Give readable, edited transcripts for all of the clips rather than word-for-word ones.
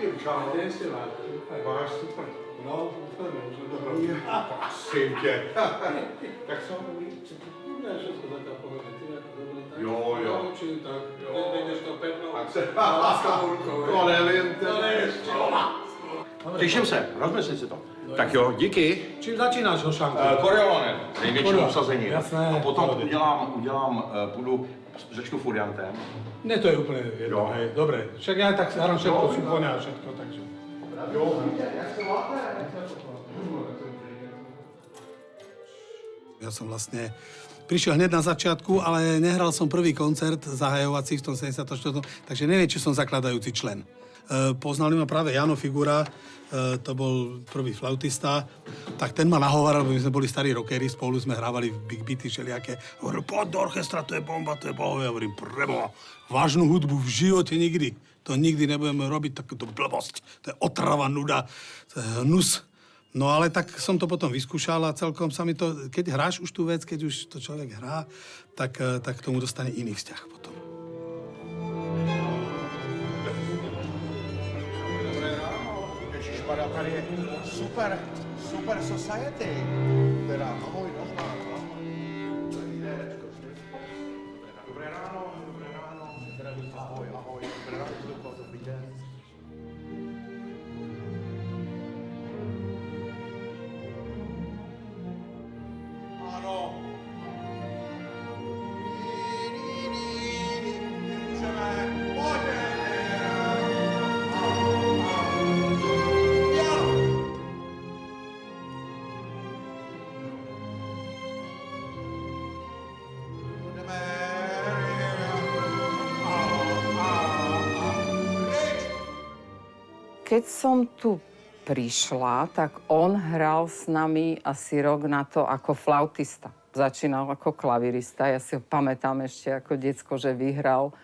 Filip, čau. Máš super. No, úplně, už je to dobrý. Prosím tě. Tak co? Ne, všechno taká pohoda, ty jako dobrý, tak? Jo. Naučím, tak. Vejdeš to pevnou. Tak se... Láskou rukou. To nevím, To nevíš, Těším se, rozmyslím si to. Tak jo, díky. Čím začínáš, Hošanku? Coriolanem, největší obsazení. Jasné. A potom půjdu, začnu furiantem. Ne, to je úplně jedno, Jo. hej, dobre. Však ja tak hrám všetko, symfónia a všetko, takže. Jo, jak se máte? Ja som vlastne prišiel hneď na začiatku, ale nehral som prvý koncert zahajovací v tom 74. Takže neviem, či som zakladajúci člen. Poznali ma práve Jano Figura, to bol prvý flautista, tak ten ma nahovaral, bo my sme boli starí rockery, spolu sme hrávali big beaty všelijaké. Hovoril, poď do orchestra, to je bomba, to je bohové. Ja hovorím, preboha, vážnu hudbu v živote nikdy. To nikdy nebudeme robiť, takúto blbosť. To je otrava, nuda, to je hnus. No ale tak som to potom vyskúšal a celkom sa mi to, keď hráš už tú vec, keď už to človek hrá, tak k tomu dostane iný vzťah potom. Tady je super society. Teda, ahoj, Dobré ráno. Ahoj, dobré ráno, dobrý den. Ano. Můžeme, pojďme. Keď som tu prišla, tak on hral s nami asi rok na to ako flautista. Začínal ako klavirista. Ja si ho pamätám ešte ako decko, že vyhral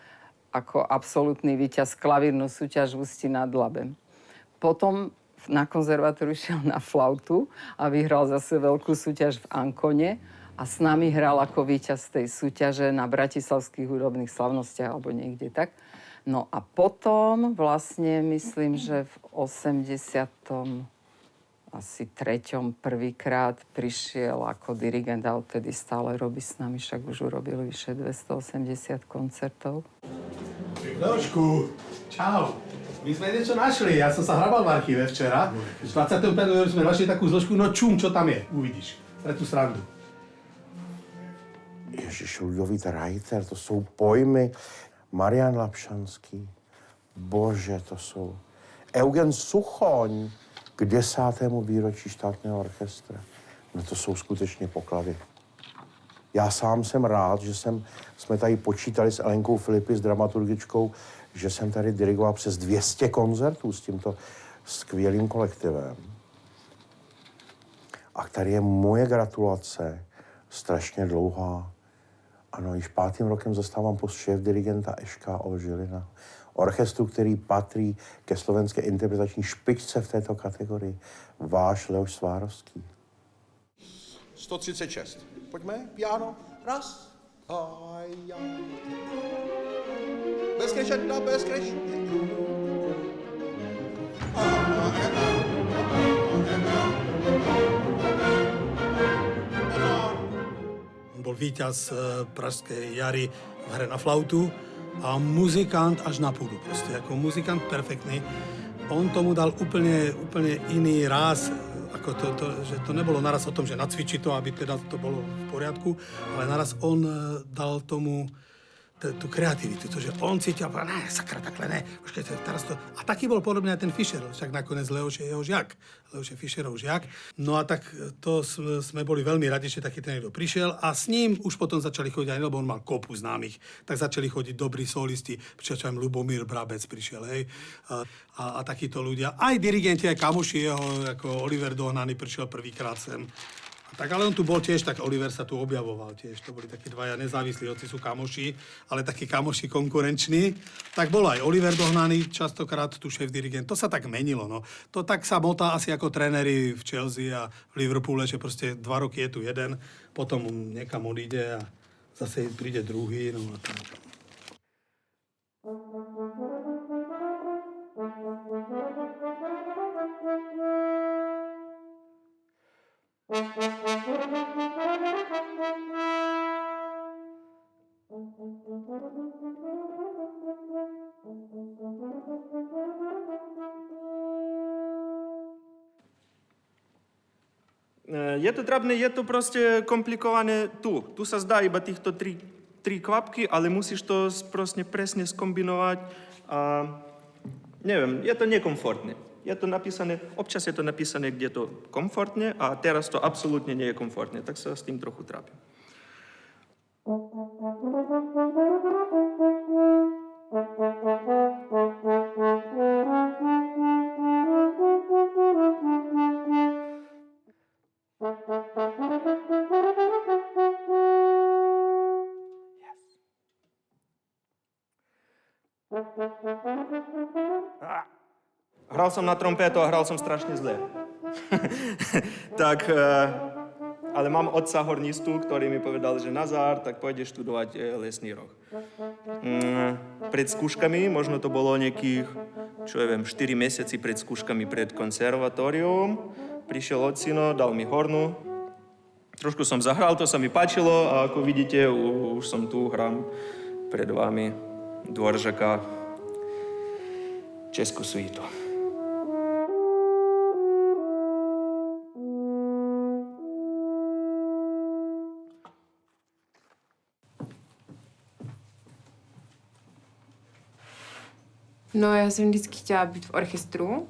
ako absolútny víťaz klavírnu súťaž v Ústí nad Labem. Potom na konzervatóriu šiel na flautu a vyhral zase veľkú súťaž v Ankone a s nami hral ako víťaz tej súťaže na bratislavských hudobných slavnostiach alebo niekde tak. No a potom vlastne myslím, že v 83. prvýkrát prišiel ako dirigent a odtedy stále robí s nami, však už urobil vyše 280 koncertov. Leošku, čau. My sme niečo našli, ja som sa hrabal v archíve včera. V 25. sme našli takú zložku, no čum, čo tam je, uvidíš, pre tú srandu. Ježiš, Ludovít Reiter, to jsou pojmy. Marian Lapšanský, bože, to jsou. Eugen Suchoň k 10. výročí štátného orchestra. No to jsou skutečně poklady. Já sám jsem rád, že jsme tady počítali s Elenkou Filipy, s dramaturgičkou, že jsem tady dirigoval přes 200 koncertů s tímto skvělým kolektivem. A tady je moje gratulace strašně dlouhá. Ano, již 5. rokem zastávám post šéf-dirigenta ŠKO Žilina. Orchestru, který patří ke slovenské interpretační špičce v této kategorii. Váš Leoš Svárovský. 136. Pojďme, piano. Raz. Bez krešenta, bez krešenta. Bol víťaz Pražskej jary v hre na flautu a muzikant až na púdu proste, ako muzikant perfektný. On tomu dal úplne iný ráz, ako že to nebolo naraz o tom, že nacvičí to, aby teda to bolo v poriadku, ale naraz on dal tomu tú kreativitu, to, že on cítil, a ne, sakra, takhle ne, počkajte, teraz to... A taký bol podobný aj ten Fischer, však nakoniec Leoš je jeho žiak, Leoš je Fischerov žiak. No a tak to sme boli veľmi radi, že taký ten niekto prišiel a s ním už potom začali chodiť aj, lebo on mal kopu známych, tak začali chodiť dobrí solisti, pričom Ľubomír Brabec prišiel, hej, a takíto ľudia. Aj dirigenti, aj kamoši jeho, ako Oliver Dohnaný prišiel prvýkrát sem. Tak ale on tu bol tiež, tak Oliver sa tu objavoval tiež. To boli takí dvaja nezávislí, hoci sú kamoši, ale takí kamoši konkurenční. Tak bol aj Oliver Dohnaný, častokrát tu šéf-dirigent. To sa tak menilo, no. To tak sa motá asi ako tréneri v Chelsea a v Liverpoole, že proste 2 roky je tu jeden, potom niekam odíde a zase príde druhý, no a tak. Je to trapné, je to proste komplikované tu. Tu sa zdá iba týchto tri kvapky, ale musíš to proste presne skombinovať a neviem, je to nekomfortné. Je to napísané, občas je to napísané, kde je to komfortne a teraz to absolútne nie je komfortné, tak sa s tým trochu trápim. Hral som na trompetu a hral som strašne zle. Tak, ale mám otca hornistu, ktorý mi povedal, že Nazar, tak pôjdeš študovať lesný roh. Pred skúškami, možno to bolo nejakých, čo ja viem, 4 mesiaci pred skúškami pred konzervatórium, prišiel ocino, dal mi hornu. Trošku som zahral, to sa mi páčilo a ako vidíte, už som tu, hrám pred vami Dvoržaka, českú suitu. No, já jsem vždycky chtěla být v orchestru.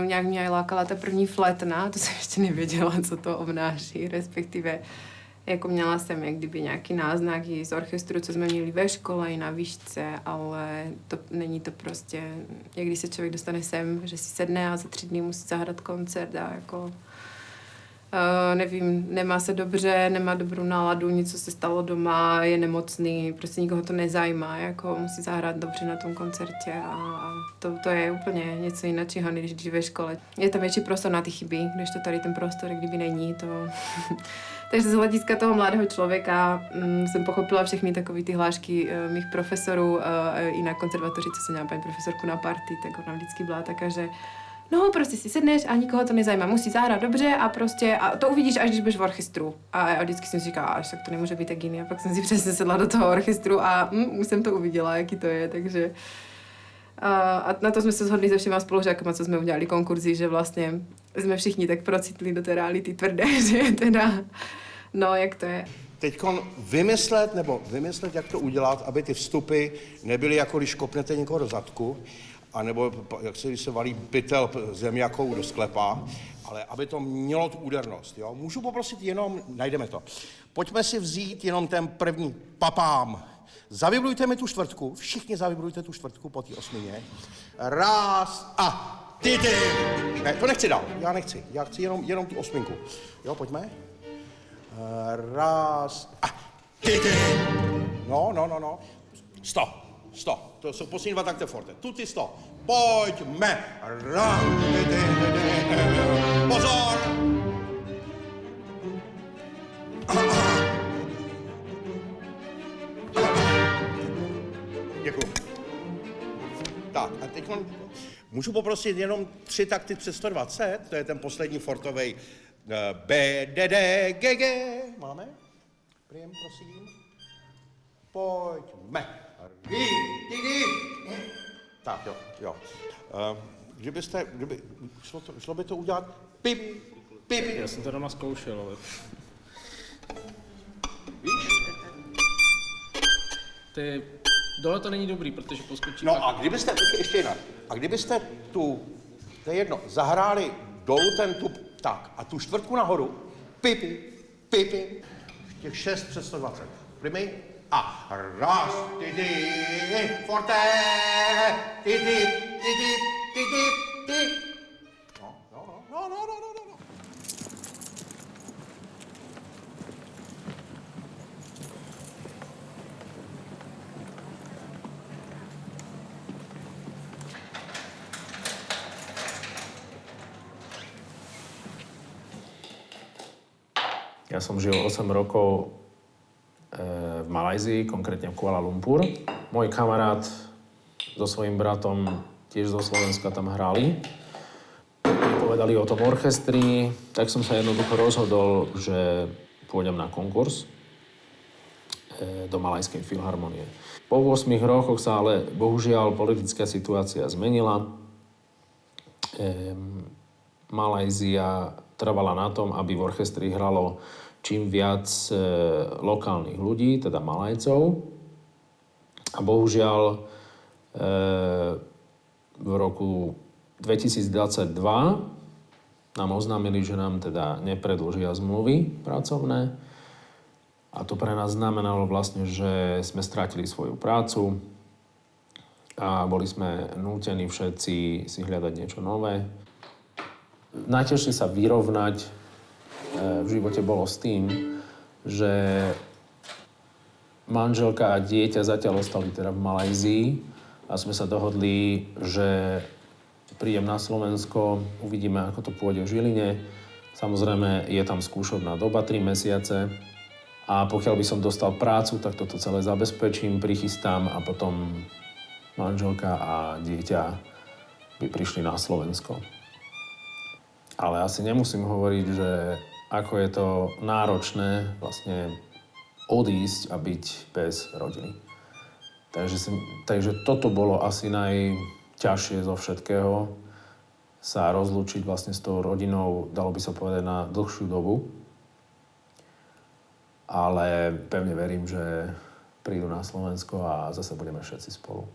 Nějak mě lákala ta první flétna, to jsem ještě nevěděla, co to obnáší, respektive jako měla jsem jak kdyby nějaký náznaky z orchestru, co jsme měli ve škole i na výšce, ale to není to prostě, jak když se člověk dostane sem, že si sedne a za 3 dny musí zahrát koncert a jako nevím, nemá se dobře, nemá dobrou náladu, něco se stalo doma, je nemocný, prostě nikoho to nezajímá, jako musí zahrát dobře na tom koncertě a to je úplně něco jiného, než ve škole. Je tam větší prostor na ty chyby, když to tady ten prostor, kdyby není, to... Takže z hlediska toho mladého člověka jsem pochopila všechny takové ty hlášky mých profesorů i na konzervatoři, co jsem měla paní profesorku na party, tak ona vždycky byla taká, že no, prostě si sedneš a nikoho to nezajímá, musí zahrát dobře a prostě a to uvidíš, až když budeš v orchestru. A vždycky jsem si říkala, až tak to nemůže být tak jiný. A pak jsem si přesně sedla do toho orchestru a už jsem to uviděla, jaký to je, takže... A na to jsme se shodli se všema spolužákama, co jsme udělali konkurzy, že vlastně jsme všichni tak procitli do té reality tvrdé, že teda, no, jak to je. Teďkon vymyslet, jak to udělat, aby ty vstupy nebyly jako když kopnete někoho do zadku, anebo jak se, když se valí pytel zemiakou do sklepa, ale aby to mělo tu údernost. Jo? Můžu poprosit jenom, najdeme to, pojďme si vzít jenom ten první papám. Zavibrujte mi tu čtvrtku, všichni zavibrujte tu čtvrtku po té osmině. Raz a ty. Ne, to nechci dál, já chci jenom tu osminku. Jo, pojďme. Raz a ty. No. Sto. To jsou poslední 2 takty forte. Tutti sto. Pojďme. Pozor. Děkuju. Tak, a teď můžu poprosit jenom 3 takty přes 120, to je ten poslední fortovej B, D, D, G, G. Máme? Prim, prosím. Pojďme. Tak, jo. Šlo by to udělat pipi. Já jsem to doma zkoušel, ale... Víš? Dole to není dobrý, protože poskočí... No a kdybyste, ještě jinak, to je jedno, zahráli dolů ten tub, tak, a tu čtvrtku nahoru, pipi, těch 6 přes 120. Primi, a raz, ty, forte, ty. No. Ja som žil 8 rokov v Malajzii, konkrétne v Kuala Lumpur. Môj kamarát so svojím bratom tiež zo Slovenska tam hrali. povedali o tom orchestri, tak som sa jednoducho rozhodol, že pôjdem na konkurs do Malajskej filharmonie. Po 8 rokoch sa ale bohužiaľ politická situácia zmenila. Malajzia trvala na tom, aby v orchestri hralo čím viac lokálnych ľudí, teda Malajcov. A bohužiaľ v roku 2022 nám oznámili, že nám teda nepredĺžia zmluvy pracovné. A to pre nás znamenalo vlastne, že sme strátili svoju prácu a boli sme nútení všetci si hľadať niečo nové. Najťažšie sa vyrovnať v živote bolo s tým, že manželka a dieťa zatiaľ ostali teda v Malajzii a sme sa dohodli, že prídem na Slovensko, uvidíme, ako to pôjde v Žiline. Samozrejme, je tam skúšobná doba 3 mesiace a pokiaľ by som dostal prácu, tak toto celé zabezpečím, prichystám a potom manželka a dieťa by prišli na Slovensko. Ale asi nemusím hovoriť, že ako je to náročné vlastne odísť a byť bez rodiny. Takže toto bolo asi najťažšie zo všetkého, sa rozlúčiť vlastne s tou rodinou, dalo by sa povedať, na dlhšiu dobu. Ale pevne verím, že prídu na Slovensko a zase budeme všetci spolu.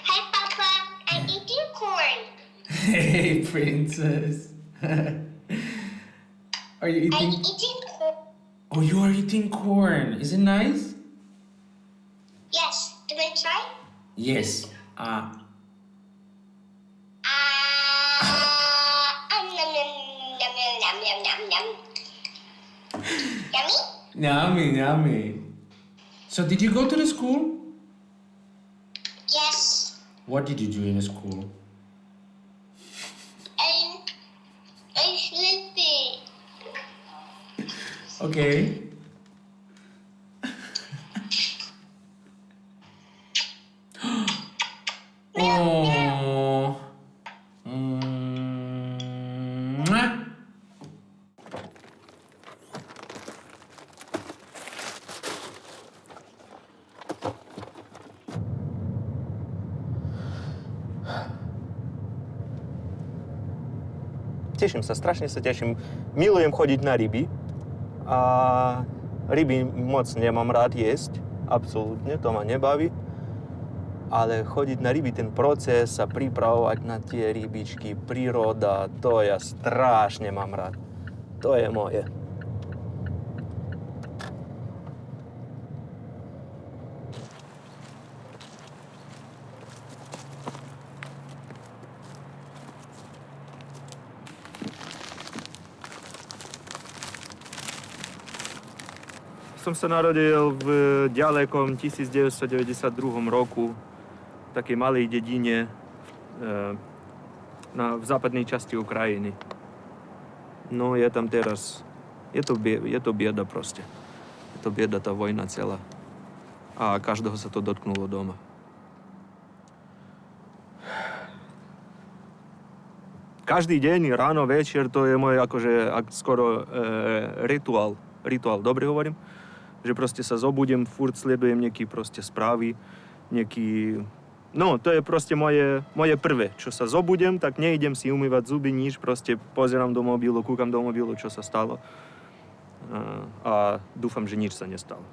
Hi, Papa. I'm eating corn. Hey, princess. Are you I'm eating? eating corn. Oh, you are eating corn. Is it nice? Yes. Do I try? Yes. Nom, nom, nom, nom, nom, nom, nom. Yummy? Yummy, yummy. So, did you go to the school? Yes. What did you do in the school? I'm sleepy. Okay. Oh. Mwah. Teším sa, strašne sa teším. Milujem chodiť na ryby. A ryby moc nemám rád jesť. Absolútne, to ma nebaví. Ale chodiť na ryby, ten proces a pripravovať na tie rybičky, príroda, to ja strašne mám rád. To je moje. Som sa narodil v ďalekom 1992 roku v takej malej dedine v západnej časti Ukrajiny. No je tam teraz, je to bieda proste. Je to bieda, tá vojna celá. A každého sa to dotknulo doma. Každý deň, ráno, večer, to je môj akože skoro rituál. Rituál, dobre hovorím? Že proste sa zobudím, furt sledujem nejaké proste správy, nejaký... No, to je proste moje prvé. Čo sa zobudím, tak nejdem si umývať zuby, nič, proste pozerám do mobilu, kúkam do mobilu, čo sa stalo. A dúfam, že nič sa nestalo.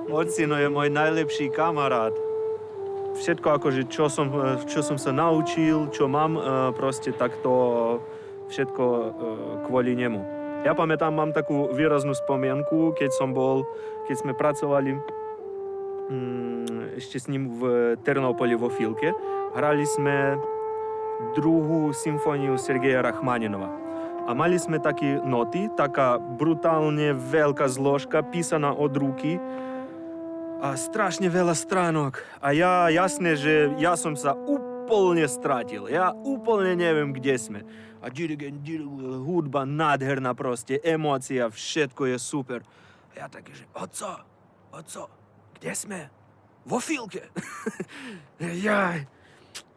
Ocino je môj najlepší kamarát. Všetko akože, čo som sa naučil, čo mám, proste tak to všetko kvôli nemu. Ja pamätám, mám takú výraznú spomienku, keď sme pracovali ešte s ním v Ternopoli vo Filke. Hrali sme druhú symfóniu Sergeja Rachmaninova. A mali sme také noty, taká brutálne veľká zložka, písaná od ruky a strašne veľa stránok. A jasné, že ja som sa úplne stratil. Ja úplne neviem, kde sme. A dirigent, hudba nádherná proste, emócia, všetko je super. A ja taký, že oco, kde sme? Vo Filke. Jaj.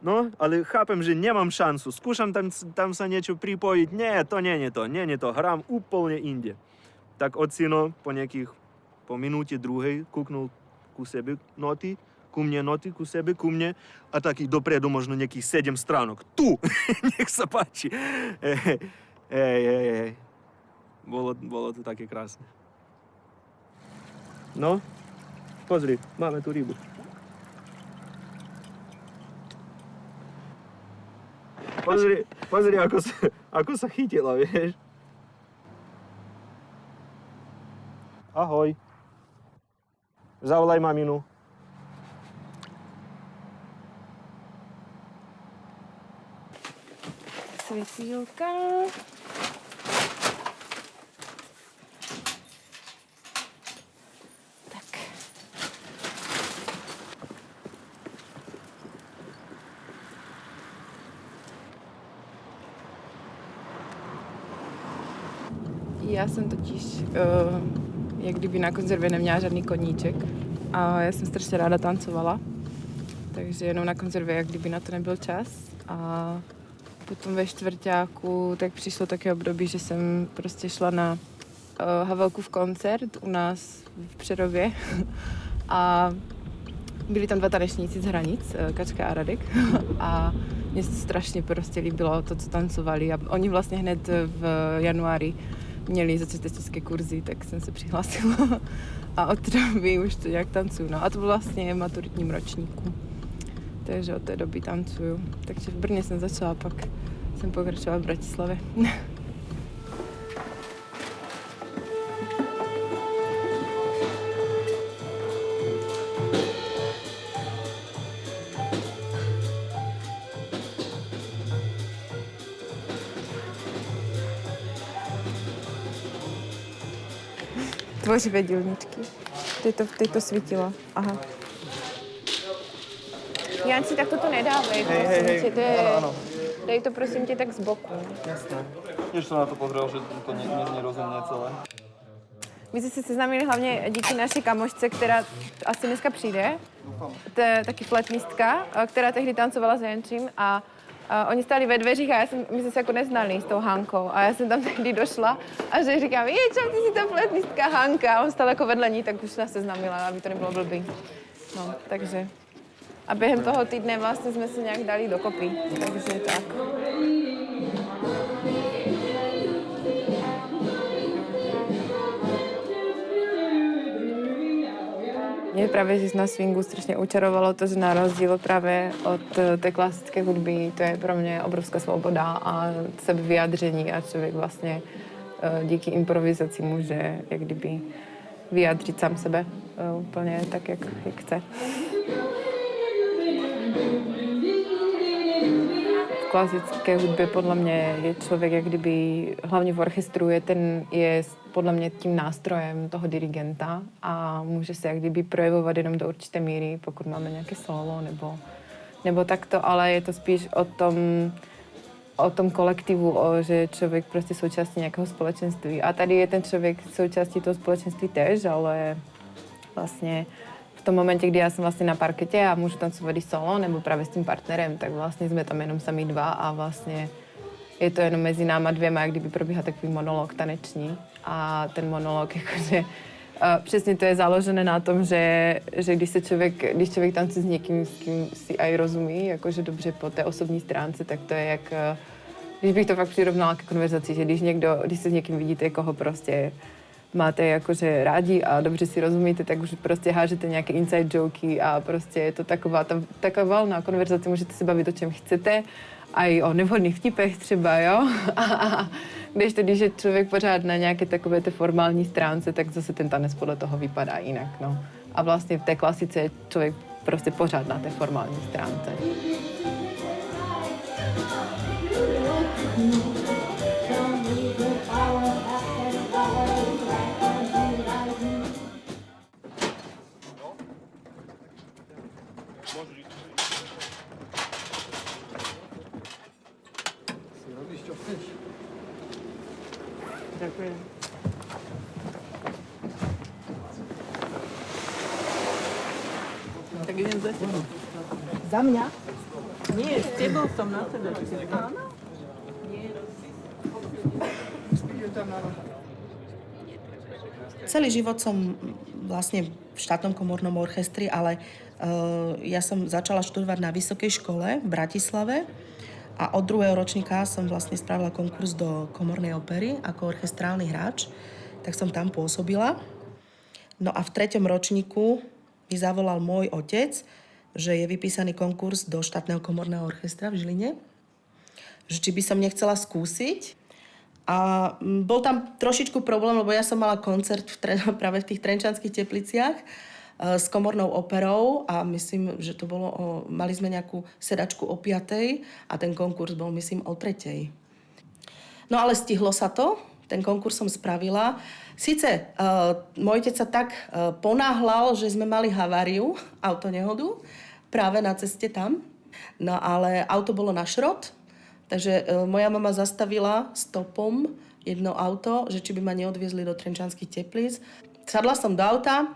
No, ale chápem, že nemám šancu. Skúšam tam sa niečo pripojiť. Nie je to. Hrám úplne inde. Tak ocino po minúte druhej kúknul ku sebe noty, ku sebe, ku mne a taký dopredu možno nejakých 7 stránok. Tu! Nech sa páči. Hej. Bolo to také krásne. No, pozri, máme tu rybu. Pozri, ako sa chytila, vieš. Ahoj. Zavolaj maminu. Světýlka. Tak. Já jsem totiž, jak kdyby na konzervě neměla žádný koníček. A já jsem strašně ráda tancovala. Takže jenom na konzervě, jak kdyby na to nebyl čas. A potom ve čtvrťáku tak přišlo také období, že jsem prostě šla na Havelkův koncert u nás v Přerově a byli tam 2 tanečníci z Hranic, Kačka a Radek a mně se strašně prostě líbilo to, co tancovali a oni vlastně hned v januári měli začátečnické kurzy, tak jsem se přihlásila a od té doby už to nějak tancuju. No a to bylo vlastně v maturitním ročníku. Takže od té doby tancuju. Takže v Brně jsem začala, pak jsem pokračovala v Bratislavě. Tvořivé dílničky. Teď to svítilo. Aha. Janci, tak toto nedávej, prosím tě. Ano. Dej to prosím tě tak z boku. Jasné. Už jsem na to pozrel, že to nezní rozumně celé. My jsme se seznámili hlavně díky naší kamošce, která asi dneska přijde. To je taky flétnistka, která tehdy tancovala s Jančím a oni stáli ve dveřích a my jsme se jako neznali s tou Hankou a já jsem tam tehdy došla a že říkám, čau, ty jsi ta flétnistka Hanka a on stál jako vedle ní, tak už nás seznámila, aby to nebylo blbý. No, takže... A během toho týdne vlastně jsme se nějak dali dokopy, takže tak. Mě právě že na swingu strašně učarovalo to, že na rozdíl právě od té klasické hudby, to je pro mě obrovská svoboda a sebevyjádření a člověk vlastně díky improvizaci může jak kdyby vyjádřit sám sebe úplně tak, jak chce. V klasické hudbě podle mě je člověk jak kdyby, hlavně v orchestru, je podle mě tím nástrojem toho dirigenta a může se jak kdyby projevovat jenom do určité míry, pokud máme nějaké solo nebo takto, ale je to spíš o tom kolektivu, že člověk prostě součástí nějakého společenství. A tady je ten člověk součástí toho společenství též, ale vlastně v tom momentě, kdy já jsem vlastně na parketě a můžu tancovat i solo nebo právě s tím partnerem, tak vlastně jsme tam jenom sami dva a vlastně je to jenom mezi náma dvěma, jak kdyby probíhá takový monolog taneční. A ten monolog, jakože přesně to je založené na tom, že když člověk tancuje s někým, s kým si aj rozumí, jakože dobře po té osobní stránce, tak to je jak, když bych to fakt přirovnala ke konverzaci, že když se s někým vidíte, koho prostě máte jakože rádi a dobře si rozumíte, tak už prostě hážete nějaké inside joky a prostě je to taková volná konverzace, můžete se bavit o čem chcete, a i o nevhodných vtipech třeba, jo. A když je člověk pořád na nějaké takové té formální stránce, tak zase ten tanec podle toho vypadá jinak, no. A vlastně v té klasice je člověk prostě pořád na té formální stránce. Ďakujem. Tak idem za tebou. Za mňa? Nie, s tebou som na sebe. Áno? Celý život som vlastne v štátnom komornom orchestri, ale ja som začala študovať na vysokej škole v Bratislave a od 2. ročníka som vlastne spravila konkurs do komornej opery ako orchestrálny hráč, tak som tam pôsobila. No a v 3. ročníku mi zavolal môj otec, že je vypísaný konkurs do štátneho komorného orchestra v Žiline, že či by som nechcela skúsiť. A bol tam trošičku problém, lebo ja som mala koncert práve v tých Trenčanských Tepliciach s komornou operou a myslím, že to bolo mali sme nejakú sedačku o 5:00 a ten konkurs bol, myslím, o 3:00. No ale stihlo sa to, ten konkurs som spravila. Sice môj otec sa tak ponáhľal, že sme mali haváriu, autonehodu, práve na ceste tam. No ale auto bolo na šrot, takže moja mama zastavila stopom jedno auto, že či by ma neodviezli do Trenčanských Teplíc. Sadla som do auta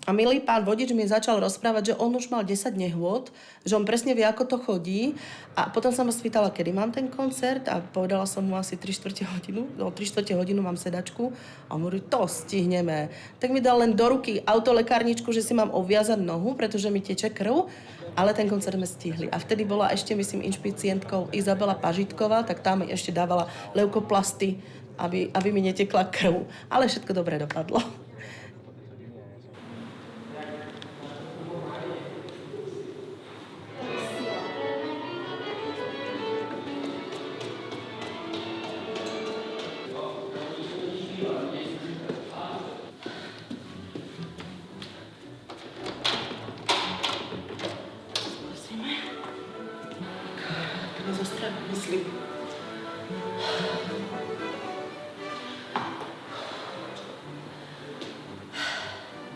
a milý pán vodič mi začal rozprávať, že on už mal 10 nehôd, že on presne vie, ako to chodí. A potom som ho spýtala, kedy mám ten koncert a povedala som mu asi 3/4 hodinu. O 3/4 hodinu mám sedačku a on hovorí, to stihneme. Tak mi dal len do ruky autolekárničku, že si mám obviazať nohu, pretože mi teče krv. Ale ten koncert sme stihli. A vtedy bola ešte, myslím, inšpicientkou Izabela Pažitková, tak tá mi ešte dávala leukoplasty, aby mi netekla krv. Ale všetko dobre dopadlo.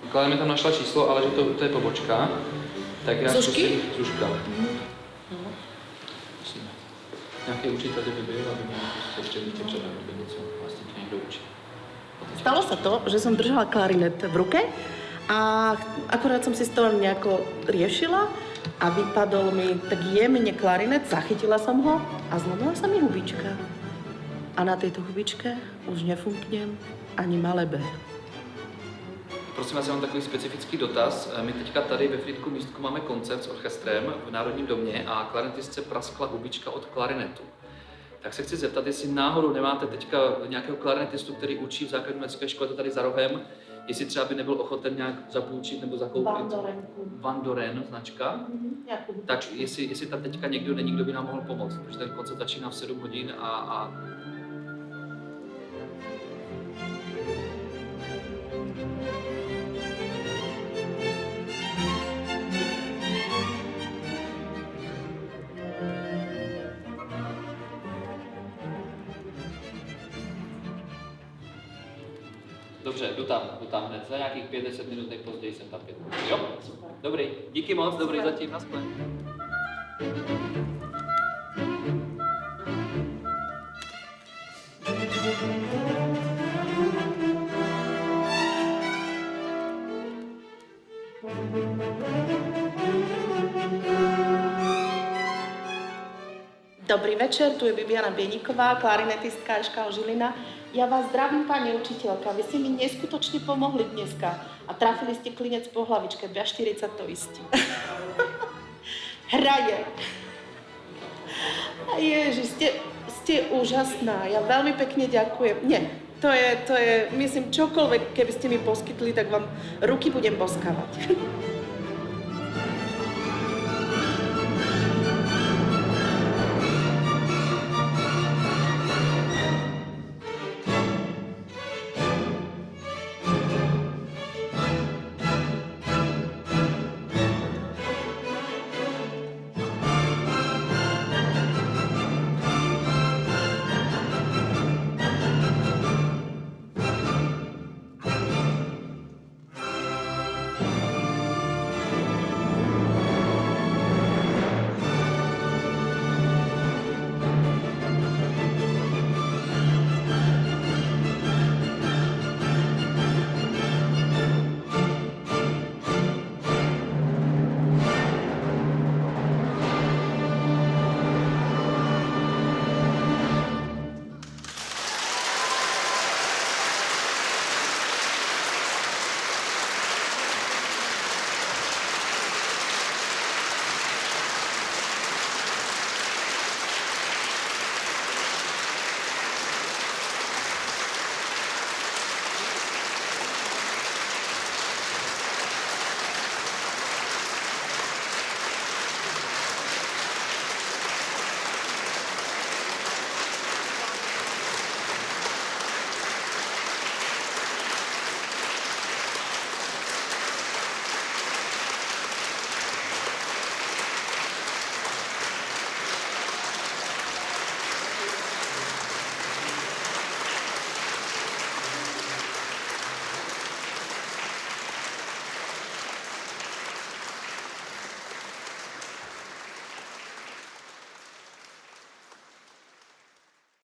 Klára mi tam našla číslo, ale že to je pobočka. Tak já Zušky? Zuška. Nějaký učitel by byl, aby mě ještě více předal, aby něco vlastně tě někdo učí. Stalo sa to, že som držala klarinet v ruke a akorát som si z toho nejako riešila a vypadol mi tak jemne klarinet, zachytila som ho a zlomila sa mi hubička. A na tejto hubičke už nefunknem ani malé B. Prosím vás, já mám takový specifický dotaz. My teďka tady ve Frýdku Místku máme koncert s orchestrem v Národním domě a klarinetistce praskla hubička od klarinetu. Tak se chci zeptat, jestli náhodou nemáte teďka nějakého klarinetistu, který učí v základní umělecké škole, to tady za rohem, jestli třeba by nebyl ochoten nějak zapůjčit nebo zakoupit. Van Doren značka. Tak jestli tam teďka někdo není, kdo by nám mohl pomoct, protože ten koncert začíná v 7 hodin a dobře, jdu tam hned. Za nějakých 5-10 minut, nejpozději jsem tam 5 minut. Jo? Dobrý, díky moc, dobrý zatím, naschle. Dobrý večer, tu je Bibiana Bieníková, klarinetistka SKO Žilina. Ja vás zdravím, pani učiteľka, vy ste mi neskutočne pomohli dneska a trafili ste klinec po hlavičke, 2,40 to istí. Hraje. Ježiš, ste úžasná, ja veľmi pekne ďakujem. Nie, to je, myslím, čokoľvek, keby ste mi poskytli, tak vám ruky budem boskávať.